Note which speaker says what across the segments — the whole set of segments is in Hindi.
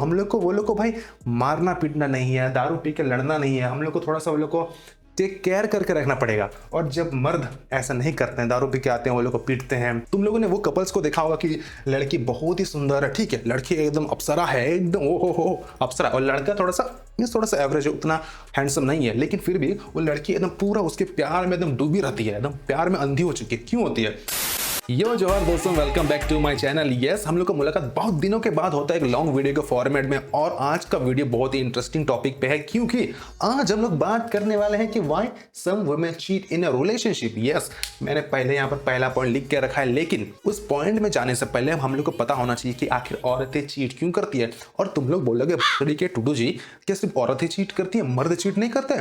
Speaker 1: हम लोग को वो लोग को भाई मारना पीटना नहीं है, दारू पी के लड़ना नहीं है, हम लोग को थोड़ा सा वो लोग को टेक केयर करके रखना पड़ेगा। और जब मर्द ऐसा नहीं करते हैं, दारू पी के आते हैं, वो लोग को पीटते हैं। तुम लोगों ने वो कपल्स को देखा होगा कि लड़की बहुत ही सुंदर है, ठीक है, लड़की एकदम अप्सरा है, एकदम ओ हो अप्सरा, और लड़का थोड़ा सा एवरेज है, उतना हैंडसम नहीं है, लेकिन फिर भी वो लड़की एकदम पूरा उसके प्यार में एकदम डूबी रहती है, एकदम प्यार में अंधी हो चुकी है। क्यों होती है? यो जोहार दोस्तों, welcome back to my channel. Yes, हम लोग का मुलाकात बहुत दिनों के बाद होता है एक लॉन्ग वीडियो के फॉर्मेट में, और आज का वीडियो बहुत ही इंटरेस्टिंग टॉपिक पे है, क्योंकि आज हम लोग बात करने वाले हैं कि why some women cheat in a relationship. Yes, मैंने पहले यहाँ पर पहला पॉइंट लिख के रखा है, लेकिन उस पॉइंट में जाने से पहले हम लोग को पता होना चाहिए कि आखिर औरतें चीट क्यों करती है। और तुम लोग बोलोगे के टूडू जी, क्या सिर्फ औरतें चीट करती है, मर्द चीट नहीं करते?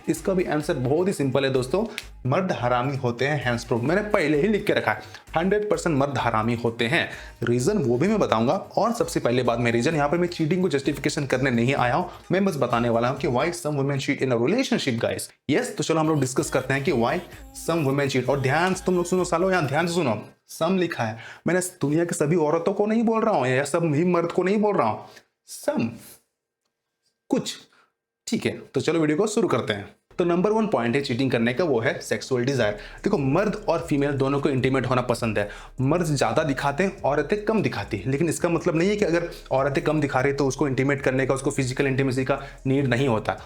Speaker 1: इसका भी आंसर बहुत ही सिंपल है दोस्तों, मर्द हरामी होते हैं, हैंड्स प्रूफ। मैंने पहले ही लिख के रखा है 100% मर्द हरामी होते हैं। रीजन वो भी मैं बताऊंगा, और सबसे पहले बात में रीजन, यहाँ पर मैं चीटिंग को जस्टिफिकेशन करने नहीं आया हूं, मैं बस बताने वाला हूं कि why some women cheat in a relationship guys. Yes, तो चलो हम लोग डिस्कस करते हैं कि व्हाई सम वुमेन चीट। और ध्यान से तुम लोग सुनो सालो, यहाँ ध्यान से सुनो, सम लिखा है, मैंने दुनिया के सभी औरतों को नहीं बोल रहा हूं, या सब ही मर्द को नहीं बोल रहा हूं, सम कुछ, ठीक है। तो चलो वीडियो को शुरू करते हैं। तो नंबर 1 पॉइंट है चीटिंग करने का, वो है सेक्सुअल डिजायर। देखो, मर्द और फीमेल दोनों को इंटीमेट होना पसंद है। मर्द ज्यादा दिखाते हैं, औरतें कम दिखाती है, लेकिन इसका मतलब नहीं है कि अगर औरतें कम दिखा रही तो उसको इंटीमेट करने का, उसको फिजिकल इंटीमेसी का नीड नहीं होता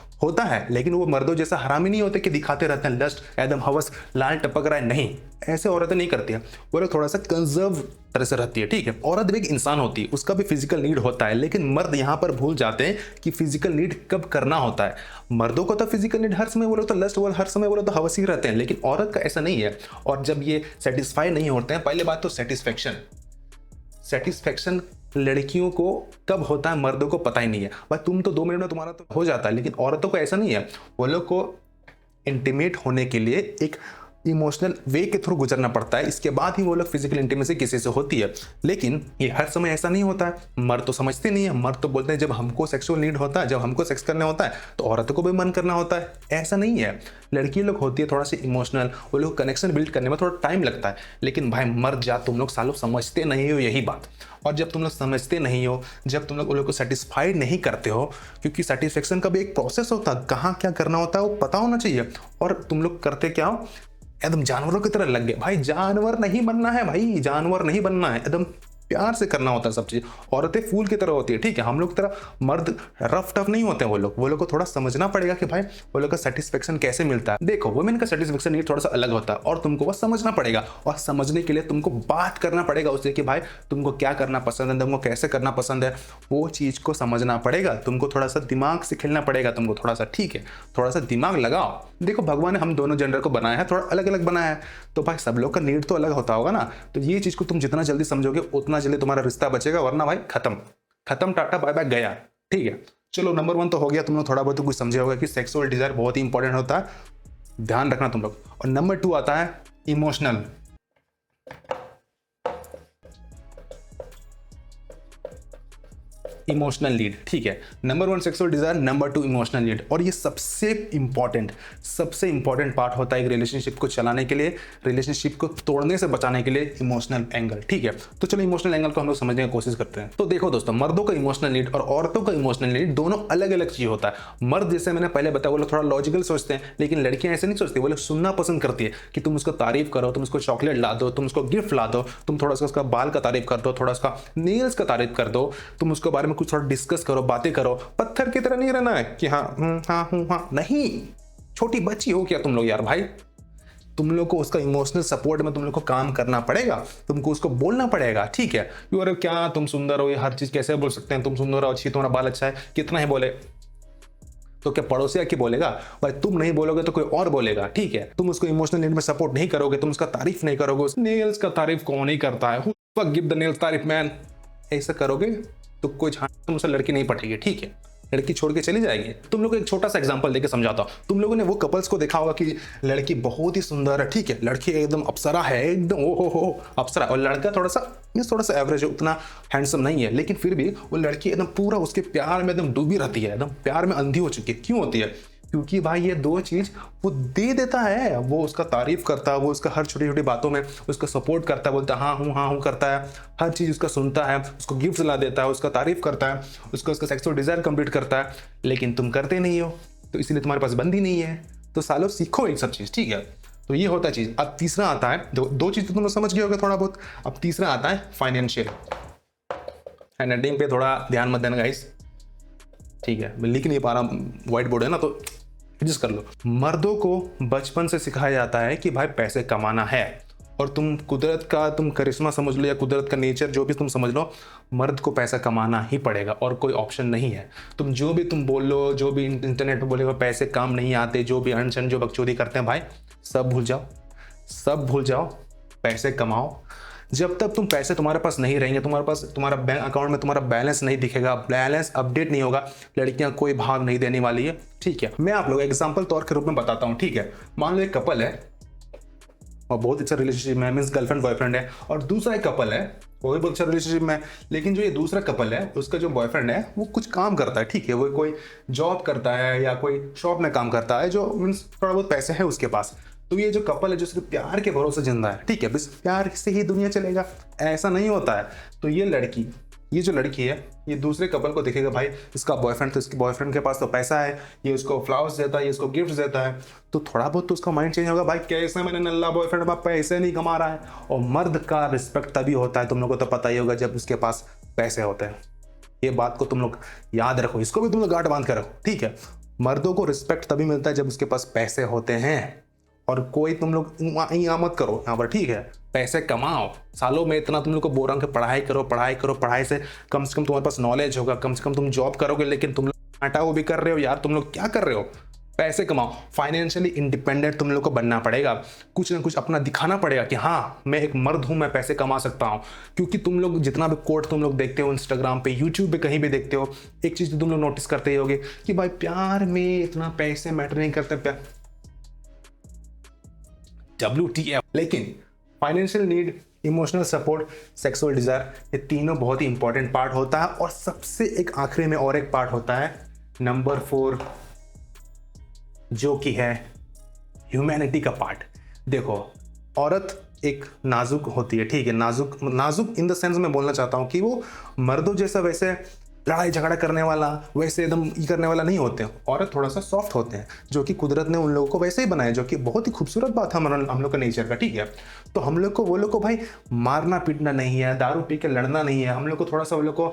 Speaker 1: है, लेकिन वो मर्दों जैसा हरामी नहीं होते कि दिखाते रहते हैं, लस्ट एकदम हवस लाल टपक रहा है, नहीं, ऐसे औरतें नहीं करती है। वो लोग थोड़ा सा कंजर्व तरह से रहती है, ठीक है। औरत भी एक इंसान होती है, उसका भी फिजिकल नीड होता है, लेकिन मर्द यहाँ पर भूल जाते हैं कि फिजिकल नीड कब करना होता है। मर्दों को तो फिजिकल नीड हर समय, वो लोग तो लस्ट, वो हर समय वो लोग तो हवसी रहते हैं, लेकिन औरत का ऐसा नहीं है। और जब ये सेटिस्फाई नहीं होते हैं, पहले बात तो सेटिस्फेक्शन लड़कियों को कब होता है, मर्दों को पता ही नहीं है। भाई तुम तो 2 मिनट में तुम्हारा तो हो जाता है, लेकिन औरतों को ऐसा नहीं है। वो लोग को इंटीमेट होने के लिए एक इमोशनल वे के थ्रू गुजरना पड़ता है, इसके बाद ही वो लोग फिजिकल इंटीमेसी किसी से होती है। लेकिन ये हर समय ऐसा नहीं होता है। मर्द तो समझते नहीं है, मर्द तो बोलते हैं जब हमको सेक्सुअल नीड होता है, जब हमको सेक्स करना होता है तो औरतों को भी मन करना होता है। ऐसा नहीं है, लड़की लोग होती है थोड़ा सी इमोशनल, वो लोग कनेक्शन बिल्ड करने में थोड़ा टाइम लगता है। लेकिन भाई मर्द जा तुम लोग सालों समझते नहीं हो यही बात। और जब तुम लोग समझते नहीं हो, जब तुम लोग उन लोग को सेटिस्फाइड नहीं करते हो, क्योंकि सेटिस्फेक्शन का भी एक प्रोसेस होता है, कहाँ क्या करना होता है वो पता होना चाहिए। और तुम लोग करते क्या हो, एकदम जानवरों की तरह लग गए। भाई जानवर नहीं बनना है, भाई जानवर नहीं बनना है, एकदम प्यार से करना होता है सब चीज। औरतें फूल की तरह होती है, ठीक है, हम लोग की तरह मर्द रफ टफ नहीं होते हैं। वो लोग को थोड़ा समझना पड़ेगा कि भाई वो लोग का सेटिस्फेक्शन कैसे मिलता है। देखो, वुमेन का सेटिस्फेक्शन नीड थोड़ा सा अलग होता है, और तुमको वो समझना पड़ेगा, और समझने के लिए तुमको बात करना पड़ेगा उससे कि भाई तुमको क्या करना पसंद है, तुमको कैसे करना पसंद है, वो चीज को समझना पड़ेगा। तुमको थोड़ा सा दिमाग से खेलना पड़ेगा, तुमको थोड़ा सा, ठीक है, थोड़ा सा दिमाग लगाओ। देखो, भगवान ने हम दोनों जेंडर को बनाया है, थोड़ा अलग अलग बनाया है, तो भाई सब लोग का नीड तो अलग होता होगा ना। तो ये चीज को तुम जितना जल्दी समझोगे उतना जल्दी तुम्हारा रिश्ता बचेगा, वरना भाई खत्म टाटा बाय बाय गया, ठीक है। चलो, नंबर 1 तो हो गया, तुम लोग थोड़ा बहुत कुछ समझे होगा कि सेक्सुअल डिजायर बहुत ही इंपॉर्टेंट होता है, ध्यान रखना तुम लोग। और नंबर 2 आता है इमोशनल। इमोशनल नीड, ठीक है। Number 1 sexual desire, number 2 emotional need. और ये सबसे इंपॉर्टेंट पार्ट होता है एक रिलेशनशिप को चलाने के लिए, रिलेशनशिप को तोड़ने से बचाने के लिए, इमोशनल एंगल, ठीक है। तो चलो इमोशनल एंगल को हम लोग समझने की कोशिश करते हैं। तो देखो दोस्तों, मर्दों का इमोशनल नीड और औरतों का इमोशनल नीड दोनों अलग अलग चीज होता है। मर्द, जैसे मैंने पहले बताया, वो लोग थोड़ा लॉजिकल सोचते हैं, लेकिन लड़कियां ऐसे नहीं सोचती। वो लोग सुनना पसंद करती है कि तुम उसको तारीफ करो, तुम उसको चॉकलेट ला दो, तुम उसको गिफ्ट ला दो, तुम थोड़ा सा उसका बाल का तारीफ कर दो, थोड़ा उसका नेल्स का तारीफ कर दो, तुम उसके बारे में कुछ थोड़ा डिस्कस करो, बातें करो। पत्थर की तरह नहीं रहना है कि हाँ नहीं, छोटी बच्ची हो क्या तुम लोग यार। भाई तुम लोग को उसका इमोशनल सपोर्ट में तुम लोग को काम करना पड़ेगा, तुमको उसको बोलना पड़ेगा, ठीक है। अरे क्या तुम सुंदर हो, ये हर चीज कैसे बोल सकते हैं, तुम सुंदर हो, अच्छी, तुम्हारा बाल अच्छा है, कितना ही बोले तो क्या पड़ोसिया की बोलेगा? भाई तुम नहीं बोलोगे तो कोई और बोलेगा, ठीक है। तुम उसको इमोशनल नीड में सपोर्ट नहीं करोगे, तुम उसका तारीफ नहीं करोगे, उस नेल्स का तारीफ कौन नहीं करता है, गिव द नेल्स तारीफ मैन, ऐसा करोगे तो कोई तुमसे लड़की नहीं पटेगी, ठीक है, लड़की छोड़ के चली जाएगी। तुम लोग को एक छोटा सा एग्जांपल देके समझाता हूं। तुम लोगों ने वो कपल्स को देखा होगा कि लड़की बहुत ही सुंदर है, ठीक है, लड़की एकदम अप्सरा है, एकदम ओ हो अप्सरा, और लड़का थोड़ा सा एवरेज है, उतना हैंडसम नहीं है, लेकिन फिर भी वो लड़की एकदम पूरा उसके प्यार में एकदम डूबी रहती है, एकदम प्यार में अंधी हो चुकी है। क्यों होती है? क्योंकि भाई ये दो चीज वो दे देता है, वो उसका तारीफ करता है, वो उसका हर छोटी छोटी बातों में उसका सपोर्ट करता है, बोलता है हाँ हूँ करता है, हर चीज उसका सुनता है, उसको गिफ्ट ला देता है, उसका तारीफ करता है, उसका सेक्सुअल डिजायर कंप्लीट करता है। लेकिन तुम करते नहीं हो, तो इसीलिए तुम्हारे पास बंदी नहीं है। तो सालों सीखो एक सब चीज, ठीक है। तो ये होता है चीज। अब तीसरा आता है, दो चीज तो तुम लोग समझ गए होगे थोड़ा बहुत। अब तीसरा आता है फाइनेंशियल। हैंडराइटिंग पे थोड़ा ध्यान मत देना गाइस, ठीक है। मैं लिख नहीं पा रहा, व्हाइट बोर्ड है ना, तो एडजस्ट कर लो। मर्दों को बचपन से सिखाया जाता है कि भाई पैसे कमाना है, और तुम कुदरत का तुम करिश्मा समझ लो या कुदरत का नेचर जो भी तुम समझ लो, मर्द को पैसा कमाना ही पड़ेगा और कोई ऑप्शन नहीं है। तुम जो भी तुम बोल लो, जो भी इंटरनेट पे बोलेगा पैसे काम नहीं आते, जो भी अनशन जो बकचोदी करते हैं, भाई सब भूल जाओ, सब भूल जाओ। पैसे कमाओ। जब तक तुम पैसे तुम्हारे पास नहीं रहेंगे, तुम्हारे पास तुम्हारा बैंक अकाउंट में तुम्हारा बैलेंस नहीं दिखेगा, बैलेंस अपडेट नहीं होगा, लड़कियां कोई भाग नहीं देने वाली है, ठीक है। मैं आप लोग एग्जांपल तौर के रूप में बताता हूं, ठीक है। मान लो एक कपल है और बहुत अच्छा रिलेशनशिप में, मींस गर्लफ्रेंड बॉयफ्रेंड है, और दूसरा एक कपल है वो भी बहुत अच्छा रिलेशनशिप में, लेकिन जो ये दूसरा कपल है उसका जो बॉयफ्रेंड है वो कुछ काम करता है, ठीक है। वो कोई जॉब करता है या कोई शॉप में काम करता है, जो मीन्स थोड़ा बहुत पैसे है उसके पास। तो ये जो कपल है जो सिर्फ प्यार के भरोसे जिंदा है, ठीक है, बस प्यार से ही दुनिया चलेगा, ऐसा नहीं होता है। तो ये जो लड़की है, ये दूसरे कपल को देखेगा, भाई इसका बॉयफ्रेंड, तो इसके बॉयफ्रेंड के पास तो पैसा है, ये उसको फ्लावर्स देता है, ये उसको गिफ्ट देता है, तो थोड़ा बहुत तो उसका माइंड चेंज होगा, भाई कैसे मैंने नल्ला बॉयफ्रेंड पैसे नहीं कमा रहा है। और मर्द का रिस्पेक्ट तभी होता है, तुम लोग को तो पता ही होगा, जब उसके पास पैसे होते हैं। ये बात को तुम लोग याद रखो, इसको भी तुम लोग गांठ बांध कर रखो, ठीक है। मर्दों को रिस्पेक्ट तभी मिलता है जब उसके पास पैसे होते हैं, और कोई तुम लोग यहाँ मत करो यहाँ पर, ठीक है। पैसे कमाओ, सालों में इतना तुम लोग को बोल रहा हूँ कि पढ़ाई करो, पढ़ाई करो, पढ़ाई से कम तुम्हारे पास नॉलेज होगा, कम से कम तुम जॉब करोगे। लेकिन तुम लोग आटा वो भी कर रहे हो यार, तुम लोग क्या कर रहे हो? पैसे कमाओ, फाइनेंशियली इंडिपेंडेंट तुम लोग को बनना पड़ेगा, कुछ ना कुछ अपना दिखाना पड़ेगा कि हाँ मैं एक मर्द हूँ, मैं पैसे कमा सकता हूँ। क्योंकि तुम लोग जितना भी कोट तुम लोग देखते हो इंस्टाग्राम पे, यूट्यूब पे, कहीं भी देखते हो, एक चीज़ तो तुम लोग नोटिस करते ही होगे कि भाई प्यार में इतना पैसे मैटर नहीं करते, प्यार WTF। लेकिन financial need, emotional support, sexual desire, ये तीनों बहुत ही इंपॉर्टेंट पार्ट होता है। और सबसे एक आखिरी में और एक पार्ट होता है, नंबर 4, जो कि है ह्यूमैनिटी का पार्ट। देखो, औरत एक नाजुक होती है, ठीक है, नाजुक इन द सेंस में बोलना चाहता हूं कि वो मर्दों जैसा वैसे लड़ाई झगड़ा करने वाला, वैसे एकदम ये करने वाला नहीं होते हैं। औरत थोड़ा सा सॉफ्ट होते हैं, जो कि कुदरत ने उन लोगों को वैसे ही बनाया, जो कि बहुत ही खूबसूरत बात है हम लोग का नेचर का, ठीक है। तो हम लोग को वो लोग को भाई मारना पीटना नहीं है, दारू पी के लड़ना नहीं है, हम लोग को थोड़ा सा वो लोग को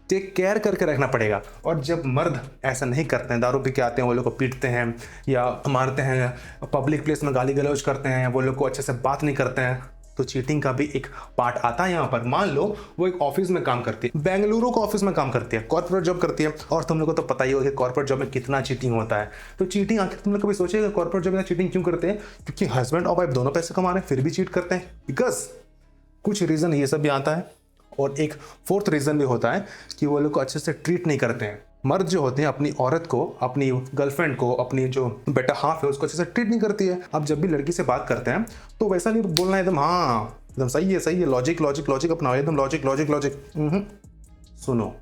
Speaker 1: टेक केयर करके रखना पड़ेगा। और जब मर्द ऐसा नहीं करते हैं, दारू पी के आते हैं, वो लोग को पीटते हैं या मारते हैं, पब्लिक प्लेस में गाली गलौज करते हैं, वो लोग को अच्छे से बात नहीं करते हैं, तो चीटिंग का भी एक पार्ट आता है यहाँ पर। मान लो वो एक ऑफिस में काम करती है, बेंगलुरु का ऑफिस में काम करती है, कॉर्पोरेट जॉब करती है, और तुम लोग को तो पता ही होगा कि कॉर्पोरेट जॉब में कितना चीटिंग होता है। तो चीटिंग आखिर तुम लोग कभी सोचेगा कॉर्पोरेट जॉब में चीटिंग क्यों करते हैं? क्योंकि हस्बैंड और वाइफ दोनों पैसे कमा रहे हैं फिर भी चीट करते हैं, बिकॉज कुछ रीजन ये सब भी आता है। और एक 4th रीजन भी होता है कि वो लोग को अच्छे से ट्रीट नहीं करते हैं। मर्द जो होते हैं अपनी औरत को, अपनी गर्लफ्रेंड को, अपनी जो बेटा हाफ है उसको अच्छे से ट्रीट नहीं करती है। अब जब भी लड़की से बात करते हैं तो वैसा नहीं बोलना है एकदम हाँ एकदम सही है, लॉजिक लॉजिक लॉजिक अपनाओ, एकदम लॉजिक लॉजिक लॉजिक। सुनो,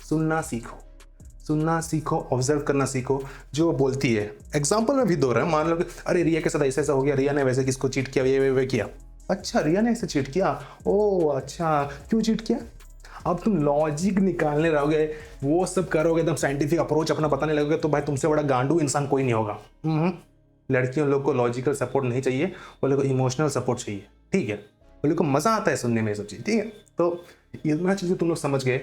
Speaker 1: सुनना सीखो, ऑब्जर्व करना सीखो जो वो बोलती है। एग्जाम्पल में भी दो रहा है, मान लो कि अरे रिया के साथ ऐसा हो गया, रिया ने वैसे किसको चीट किया, ये किया। अच्छा, रिया ने ऐसे चीट किया, ओ अच्छा, क्यों चीट किया? अब तुम लॉजिक निकालने रहोगे, वो सब करोगे, एकदम साइंटिफिक अप्रोच अपना बताने लगोगे, तो भाई तुमसे बड़ा गांडू इंसान कोई नहीं होगा। लड़कियों लोग को लॉजिकल सपोर्ट नहीं चाहिए, वो लोग को इमोशनल सपोर्ट चाहिए, ठीक है। वो लोग को मजा आता है सुनने में ये सब चीज, ठीक है। तो इतना चीजें तुम लोग समझ गए।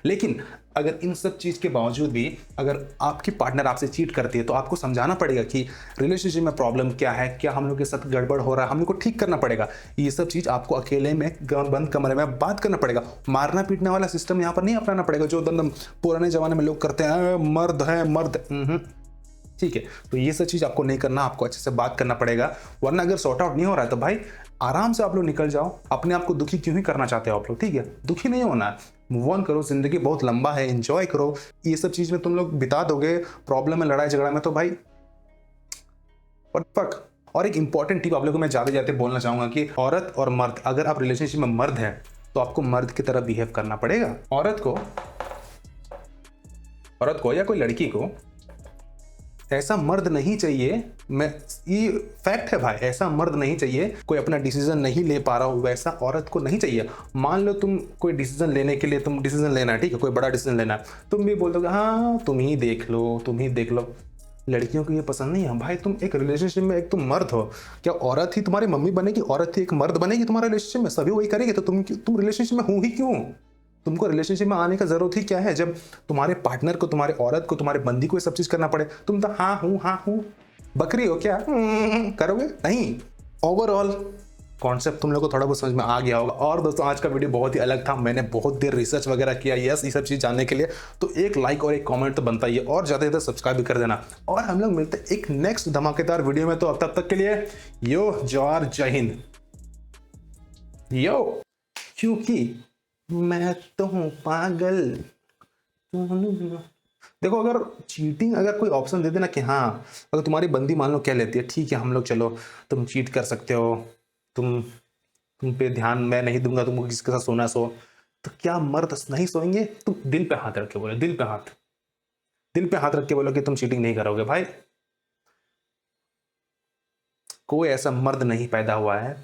Speaker 1: लेकिन अगर इन सब चीज के बावजूद भी अगर आपकी पार्टनर आपसे चीट करती है, तो आपको समझाना पड़ेगा कि रिलेशनशिप में प्रॉब्लम क्या है, क्या हम लोग के साथ गड़बड़ हो रहा है, हम लोग को ठीक करना पड़ेगा। ये सब चीज आपको अकेले में बंद कमरे में बात करना पड़ेगा। मारना पीटने वाला सिस्टम यहाँ पर नहीं अपनाना पड़ेगा, जो एकदम पुराने जमाने में लोग करते हैं, मर्द है मर्द, ठीक है। तो ये सब चीज आपको नहीं करना, आपको अच्छे से बात करना पड़ेगा। वरना अगर सॉर्ट आउट नहीं हो रहा है तो भाई आराम से आप लोग निकल जाओ। अपने आप को दुखी क्यों ही करना चाहते हो आप लोग, ठीक है। दुखी नहीं होना है, मूव ऑन करो, जिंदगी बहुत लंबा है, एंजॉय करो। ये सब चीज में तुम लोग बिता दोगे प्रॉब्लम में, लड़ाई झगड़ा में, तो भाई फक। और एक इंपॉर्टेंट टिप आप लोगों को मैं जाते जाते बोलना चाहूंगा कि औरत और मर्द, अगर आप रिलेशनशिप में मर्द है तो आपको मर्द की तरह बिहेव करना पड़ेगा। औरत को या कोई लड़की को ऐसा मर्द नहीं चाहिए, मैं ये फैक्ट है भाई, ऐसा मर्द नहीं चाहिए। कोई अपना डिसीजन नहीं ले पा रहा हो वैसा औरत को नहीं चाहिए। मान लो तुम कोई डिसीजन लेने के लिए, तुम डिसीजन लेना है, ठीक है, कोई बड़ा डिसीजन लेना है, तुम भी बोल दोगे हाँ तुम ही देख लो, तुम ही देख लो। लड़कियों को ये पसंद नहीं है भाई। तुम एक रिलेशनशिप में, एक तुम मर्द हो, क्या औरत ही तुम्हारी मम्मी बनेगी, औरत ही एक मर्द बनेगी तुम्हारे रिलेशनशिप में? सभी वही करेंगे, तो तुम रिलेशनशिप में हो ही क्यों? तुमको रिलेशनशिप में आने का जरूरत ही क्या है जब तुम्हारे पार्टनर को, तुम्हारे औरत को, तुम्हारे बंदी को ये सब चीज करना पड़े? तुम तो हाँ हूँ बकरी हो क्या? करोगे नहीं। ओवरऑल कॉन्सेप्ट तुम लोग को थोड़ा बहुत समझ में आ गया होगा। और दोस्तों आज का वीडियो बहुत ही अलग था, मैंने बहुत देर रिसर्च वगैरह किया यस ये सब चीज जानने के लिए, तो एक लाइक और एक कमेंट तो बनता ही है, और ज्यादा ज्यादा सब्सक्राइब भी कर देना। और हम लोग मिलते हैं एक नेक्स्ट धमाकेदार वीडियो में, तो अब तब तक के लिए यो जोहार, जय हिंद। यो क्योंकि मैं तो हूँ पागल। देखो अगर चीटिंग, अगर कोई ऑप्शन दे देना कि हाँ, अगर तुम्हारी बंदी मान लो कह लेती है ठीक है हम लोग चलो तुम चीट कर सकते हो, तुम पे ध्यान मैं नहीं दूंगा, तुमको किसके साथ सोना सो, तो क्या मर्द नहीं सोएंगे? तुम दिल पे हाथ रख के बोलो, दिल पे हाथ रख के बोलो कि तुम चीटिंग नहीं करोगे भाई। कोई ऐसा मर्द नहीं पैदा हुआ है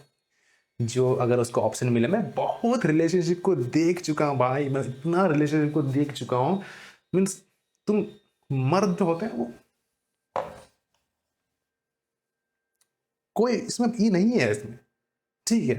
Speaker 1: जो अगर उसको ऑप्शन मिले। मैं बहुत रिलेशनशिप को देख चुका हूं भाई, मैं इतना रिलेशनशिप को देख चुका हूं। मीन्स तुम मर्द जो होते हैं वो, कोई इसमें ये नहीं है इसमें, ठीक है।